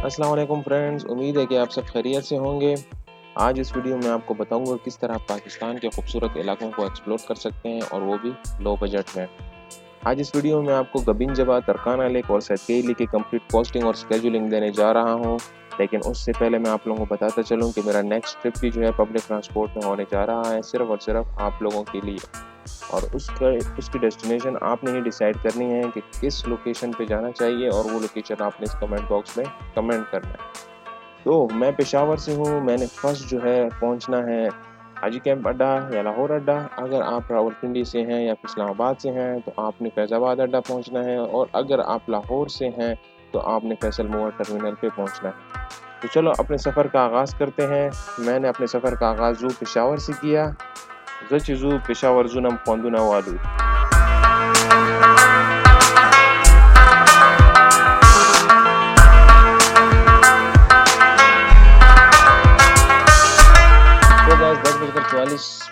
अस्सलाम वालेकुम फ्रेंड्स, उम्मीद है कि आप सब खैरियत से होंगे। आज इस वीडियो में आपको बताऊंगा किस तरह आप पाकिस्तान के खूबसूरत इलाकों को एक्सप्लोर कर सकते हैं और वो भी लो बजट में। आज इस वीडियो में आपको गबिन जबा, तरकाना लेक और सैदगई लेक की कंप्लीट कॉस्टिंग और स्केजुलिंग देने जा रहा हूँ। लेकिन उससे पहले मैं आप लोगों को बताता चलूँ कि मेरा नेक्स्ट ट्रिप भी जो है पब्लिक ट्रांसपोर्ट में होने जा रहा है, सिर्फ और सिर्फ आप लोगों के लिए। और उसकी डेस्टिनेशन आपने ही डिसाइड करनी है कि किस लोकेशन पे जाना चाहिए और वो लोकेशन आपने इस कमेंट बॉक्स में कमेंट करना है। तो मैं पेशावर से हूँ। मैंने फर्स्ट जो है पहुँचना है हाजी कैंप अड्डा या लाहौर अड्डा। अगर आप रावलपिंडी से हैं या इस्लामाबाद से हैं तो आपने फैज़ाबाद अड्डा पहुँचना है, और अगर आप लाहौर से हैं तो आपने फैसल मोअर टर्मिनल पे पहुँचना है। तो चलो अपने सफ़र का आगाज़ करते हैं। मैंने अपने सफ़र का आगाज़ ज़ू पेशावर से किया। ज़ू पेशावर जूनम खोंदुना वालू। तो गाइस 10:44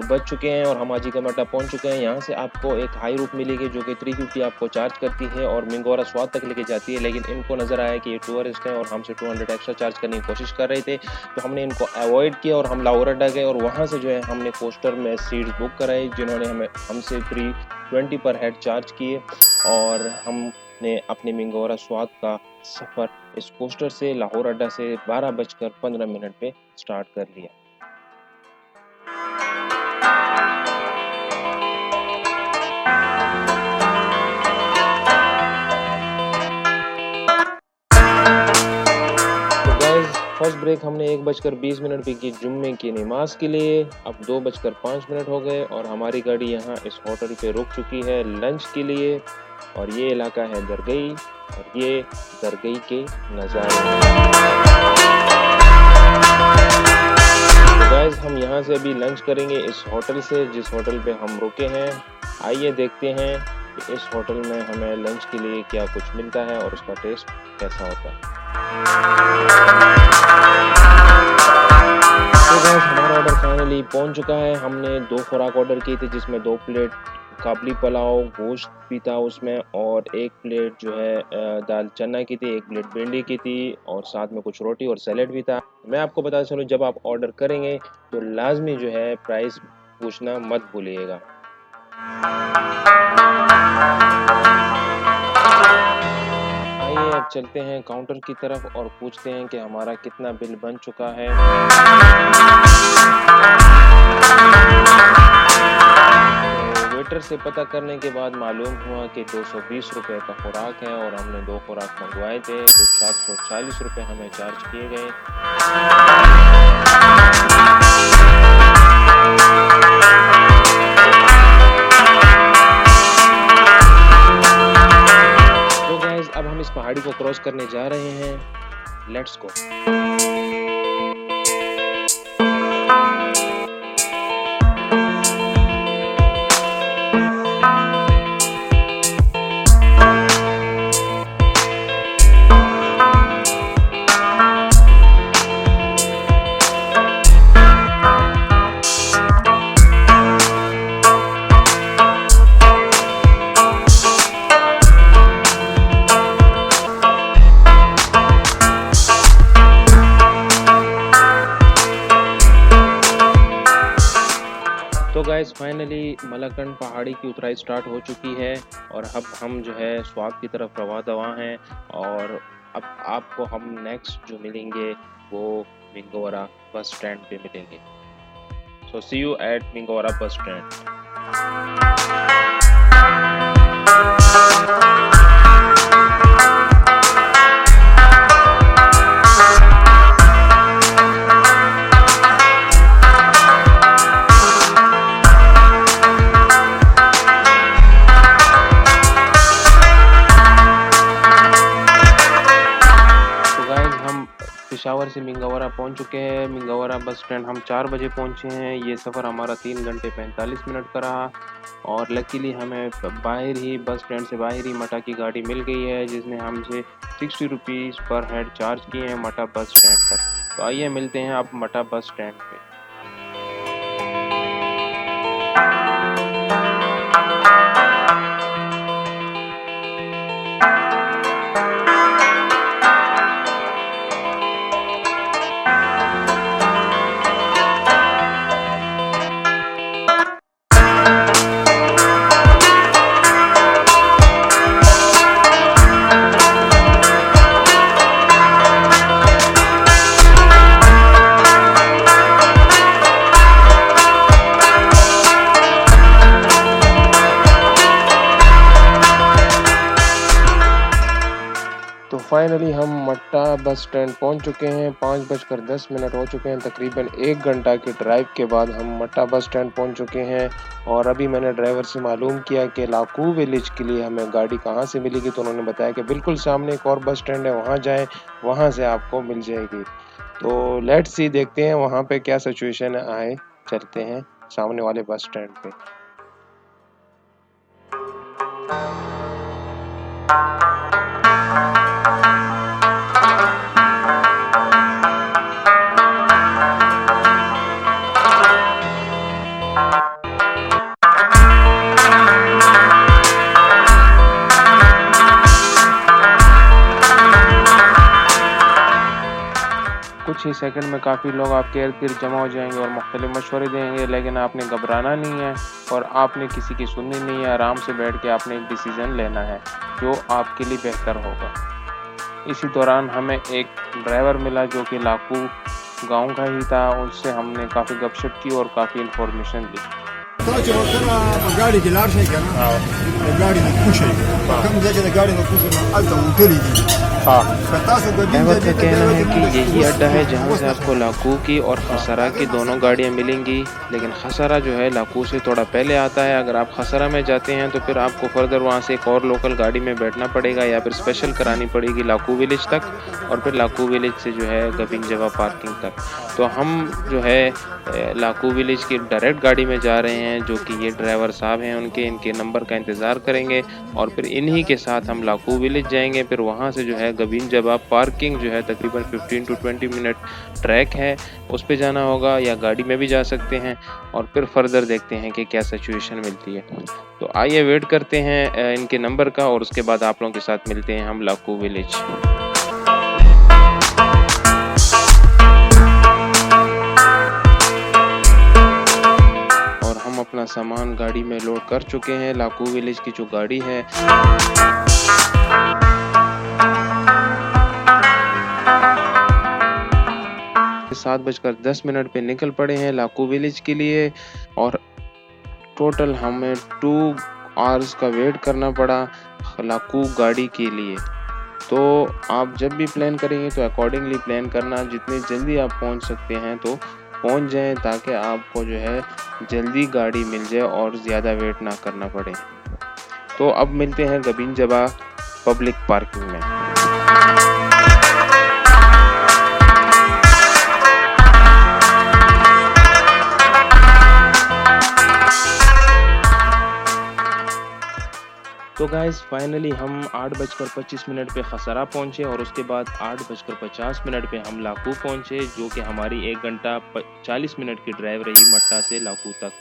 बज चुके हैं और हम हाजी कैंप अड्डा पहुंच चुके हैं। यहाँ से आपको एक हाई रूट मिलेगी जो कि 350 आपको चार्ज करती है और मिंगोरा स्वाद तक लेके जाती है, लेकिन इनको नज़र आया कि ये टूरिस्ट हैं और हमसे 200 एक्स्ट्रा चार्ज करने की कोशिश कर रहे थे, तो हमने इनको अवॉइड किया और हम लाहौर अड्डा गए और वहाँ से जो है हमने कोस्टर में सीट्स बुक कराई, जिन्होंने हमसे 320 पर हेड चार्ज किए और हमने अपने मिंगोरा स्वाद का सफ़र इस कोस्टर से लाहौर अड्डा से 12:15 पे स्टार्ट कर लिया। फर्स्ट ब्रेक हमने 1:20 पे की जुम्मे की नमाज के लिए। अब 2:05 हो गए और हमारी गाड़ी यहाँ इस होटल पे रुक चुकी है लंच के लिए। और ये इलाका है दरगई और ये दरगई के नज़ारे। तो गाइस हम यहाँ से अभी लंच करेंगे इस होटल से, जिस होटल पे हम रुके हैं। आइए देखते हैं कि इस होटल में हमें लंच के लिए क्या कुछ मिलता है और उसका टेस्ट कैसा होता है। तो गाइस हमारा ऑर्डर फाइनली पहुंच चुका है। हमने 2 खुराक ऑर्डर की थी, जिसमें 2 प्लेट काबली पुलाव गोश्त भी था उसमें, और 1 प्लेट जो है दाल चना की थी, 1 प्लेट भिंडी की थी और साथ में कुछ रोटी और सैलेड भी था। मैं आपको बता चलूं, जब आप ऑर्डर करेंगे तो लाजमी जो है प्राइस पूछना मत भूलिएगा। आइए अब चलते हैं काउंटर की तरफ और पूछते हैं कि हमारा कितना बिल बन चुका है। तो वेटर से पता करने के बाद मालूम हुआ कि 220 रुपये का खुराक है और हमने 2 खुराक मंगवाए थे, तो 440 रुपये हमें चार्ज किए गए। तो गाइस अब हम इस पहाड़ी को क्रॉस करने जा रहे हैं। Let's go. तो गाइस फाइनली मलाकंड पहाड़ी की उतराई स्टार्ट हो चुकी है और अब हम जो है स्वाद की तरफ रवा दवा हैं। और अब आपको हम नेक्स्ट जो मिलेंगे वो मिंगोरा बस स्टैंड पे मिलेंगे। So see you at Mingora bus stand. Peshawar से मिंगोरा पहुंच चुके हैं। मिंगोरा बस स्टैंड हम 4 बजे पहुंचे हैं। ये सफ़र हमारा 3 घंटे 45 मिनट का रहा और लकीली हमें बाहर ही बस स्टैंड से बाहर ही मटा की गाड़ी मिल गई है, जिसने हमसे 60 रुपीज़ पर हेड चार्ज किए हैं मटा बस स्टैंड पर। तो आइए मिलते हैं अब मटा बस स्टैंड पे। फाइनली हम मट्टा बस स्टैंड पहुंच चुके हैं। 5:10 हो चुके हैं। तकरीबन 1 घंटा के ड्राइव के बाद हम मट्टा बस स्टैंड पहुंच चुके हैं। और अभी मैंने ड्राइवर से मालूम किया कि लाकू विलेज के लिए हमें गाड़ी कहां से मिलेगी, तो उन्होंने बताया कि बिल्कुल सामने एक और बस स्टैंड है, वहां जाएं, वहां से आपको मिल जाएगी। तो लेट्स सी, देखते हैं वहां पे क्या सिचुएशन आए। चलते हैं सामने वाले बस स्टैंड पे। कुछ ही सेकंड में काफ़ी लोग आपके इर्द गिर्द जमा हो जाएंगे और मुख्तलिफ मशवरे देंगे, लेकिन आपने घबराना नहीं है और आपने किसी की सुननी नहीं है। आराम से बैठ के आपने एक डिसीज़न लेना है जो आपके लिए बेहतर होगा। इसी दौरान हमें एक ड्राइवर मिला जो कि लाकू गांव का ही था। उससे हमने काफ़ी गपशप की और काफ़ी इंफॉर्मेशन ली। गाड़ी की लाश है क्या ना? गाड़ी में कुछ है, कम जगह गाड़ी में कुछ ना अलता उतरी दी। ड्राइवर का कहना है कि यही अड्डा है जहां से आपको लाकू की और खसरा की दोनों गाड़ियां मिलेंगी, लेकिन खसरा जो है लाकू से थोड़ा पहले आता है। अगर आप खसरा में जाते हैं तो फिर आपको फर्दर वहां से एक और लोकल गाड़ी में बैठना पड़ेगा या फिर स्पेशल करानी पड़ेगी लाकू विलेज तक, और फिर लाकू विलेज से जो है गबिन जवा पार्किंग तक। तो हम जो है लाकू विलेज की डायरेक्ट गाड़ी में जा रहे हैं, जो कि ये ड्राइवर साहब हैं, इनके नंबर का इंतज़ार करेंगे और फिर इन्हीं के साथ हम लाकू विलेज जाएंगे। फिर वहाँ से जो है गबिन जवा पार्किंग जो है तकरीबन 15 to 20 मिनट ट्रैक है, उस पे जाना होगा या गाड़ी में भी जा सकते हैं और फिर फर्दर देखते हैं कि क्या सिचुएशन मिलती है। तो आइए वेट करते हैं इनके नंबर का और उसके बाद आप लोगों के साथ मिलते हैं हम लाकू विलेज। अपना सामान गाड़ी में लोड कर चुके हैं। लाकू विलेज की जो गाड़ी है 7:10 पे निकल पड़े हैं लाकू विलेज के लिए और टोटल हमें 2 आवर्स का वेट करना पड़ा लाकू गाड़ी के लिए। तो आप जब भी प्लान करेंगे तो अकॉर्डिंगली प्लान करना, जितनी जल्दी आप पहुंच सकते हैं तो पहुंच जाएं ताकि आपको जो है जल्दी गाड़ी मिल जाए और ज़्यादा वेट ना करना पड़े। तो अब मिलते हैं गबिन जवा पब्लिक पार्किंग में। तो गाइस फाइनली हम 8:25 पे खसरा पहुंचे और उसके बाद 8:50 पे हम लाकू पहुंचे, जो कि हमारी 1 घंटा 40 मिनट की ड्राइव रही मट्टा से लाकू तक।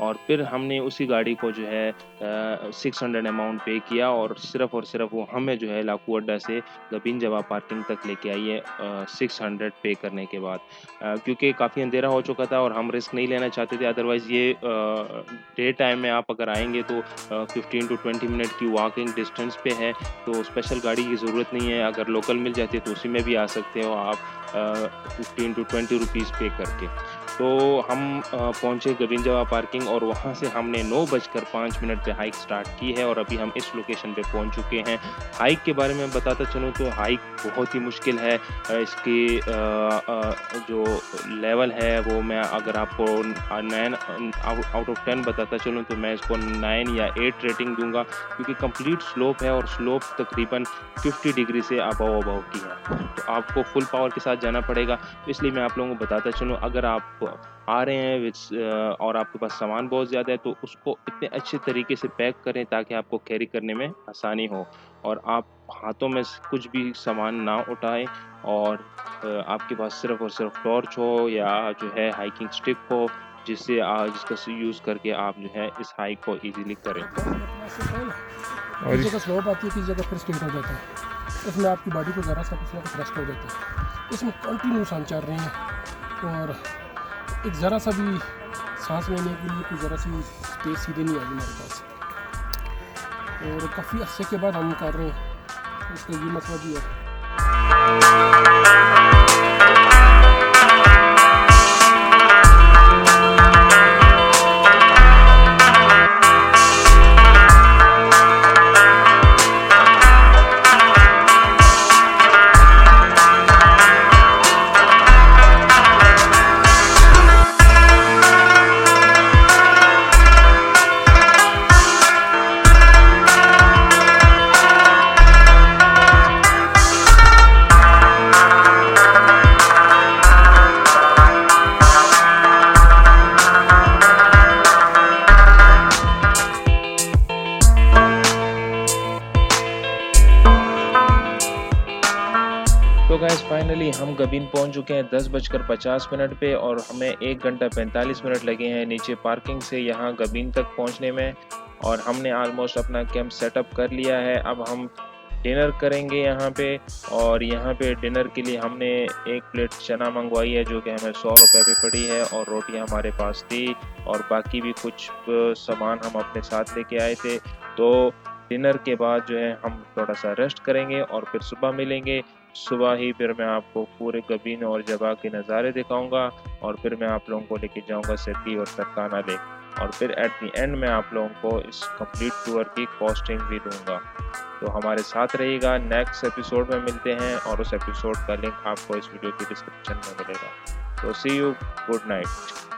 और फिर हमने उसी गाड़ी को जो है 600 अमाउंट पे किया और सिर्फ वो हमें जो है लाकू अड्डा से गबिन जवा पार्किंग तक लेके आई है 600 पे करने के बाद, क्योंकि काफ़ी अंधेरा हो चुका था और हम रिस्क नहीं लेना चाहते थे। अदरवाइज़ ये डे टाइम में आप अगर आएंगे तो 15 to 20 मिनट की वॉकिंग डिस्टेंस पे है, तो स्पेशल गाड़ी की ज़रूरत नहीं है। अगर लोकल मिल जाती है तो उसी में भी आ सकते हो आप 15 to 20 रुपीज़ पे करके। तो हम पहुंचे गबिन जवा पार्किंग और वहां से हमने 9:05 पे हाइक स्टार्ट की है और अभी हम इस लोकेशन पे पहुंच चुके हैं। हाइक के बारे में बताता चलूँ तो हाइक बहुत ही मुश्किल है। इसकी जो लेवल है वो मैं अगर आपको 9 आउट ऑफ 10 बताता चलूँ तो मैं इसको 9 या 8 रेटिंग दूंगा, क्योंकि कंप्लीट स्लोप है और स्लोप तकरीबन 50 डिग्री से अबव की है। तो आपको फुल पावर के साथ जाना पड़ेगा। इसलिए मैं आप लोगों को बताता चलूँ, अगर आप आ रहे हैं और आपके पास सामान बहुत ज़्यादा है तो उसको इतने अच्छे तरीके से पैक करें ताकि आपको कैरी करने में आसानी हो और आप हाथों में कुछ भी सामान ना उठाएं और आपके पास सिर्फ और सिर्फ टॉर्च हो या जो है हाइकिंग स्टिक हो, जिसका यूज़ करके आप जो है इस हाइक को इजीली करें। और इस जगह स्लोप आती है, किसी जगह फिर स्ट्रेट हो जाता है। इसमें आपकी बॉडी को ज़रा सा कुछ ना कुछ रेस्ट हो जाता है। इसमें कंटिन्यू सांस चल रही है और एक ज़रा सा भी सांस लेने के लिए कोई ज़रा सी स्पेस सीधे नहीं आई हमारे पास, और काफ़ी अरसे के बाद हम कर रहे हैं। इसका ये मसला भी है। फाइनली हम गबीन पहुंच चुके हैं 10:50 पे और हमें 1 घंटा 45 मिनट लगे हैं नीचे पार्किंग से यहाँ गबीन तक पहुंचने में। और हमने ऑलमोस्ट अपना कैंप सेटअप कर लिया है। अब हम डिनर करेंगे यहाँ पे। और यहाँ पे डिनर के लिए हमने 1 प्लेट चना मंगवाई है जो कि हमें 100 रुपये पे पड़ी है, और रोटियाँ हमारे पास थी, और बाकी भी कुछ सामान हम अपने साथ लेके आए थे। तो डिनर के बाद जो है हम थोड़ा सा रेस्ट करेंगे और फिर सुबह मिलेंगे। सुबह ही फिर मैं आपको पूरे गबीन और जबा के नज़ारे दिखाऊंगा, और फिर मैं आप लोगों को लेके जाऊंगा सिद्दी और तरकाना लेक, और फिर एट द एंड में आप लोगों को इस कंप्लीट टूर की कॉस्टिंग भी दूंगा। तो हमारे साथ रहिएगा। नेक्स्ट एपिसोड में मिलते हैं, और उस एपिसोड का लिंक आपको इस वीडियो की डिस्क्रिप्शन में मिलेगा। तो सी यू, गुड नाइट।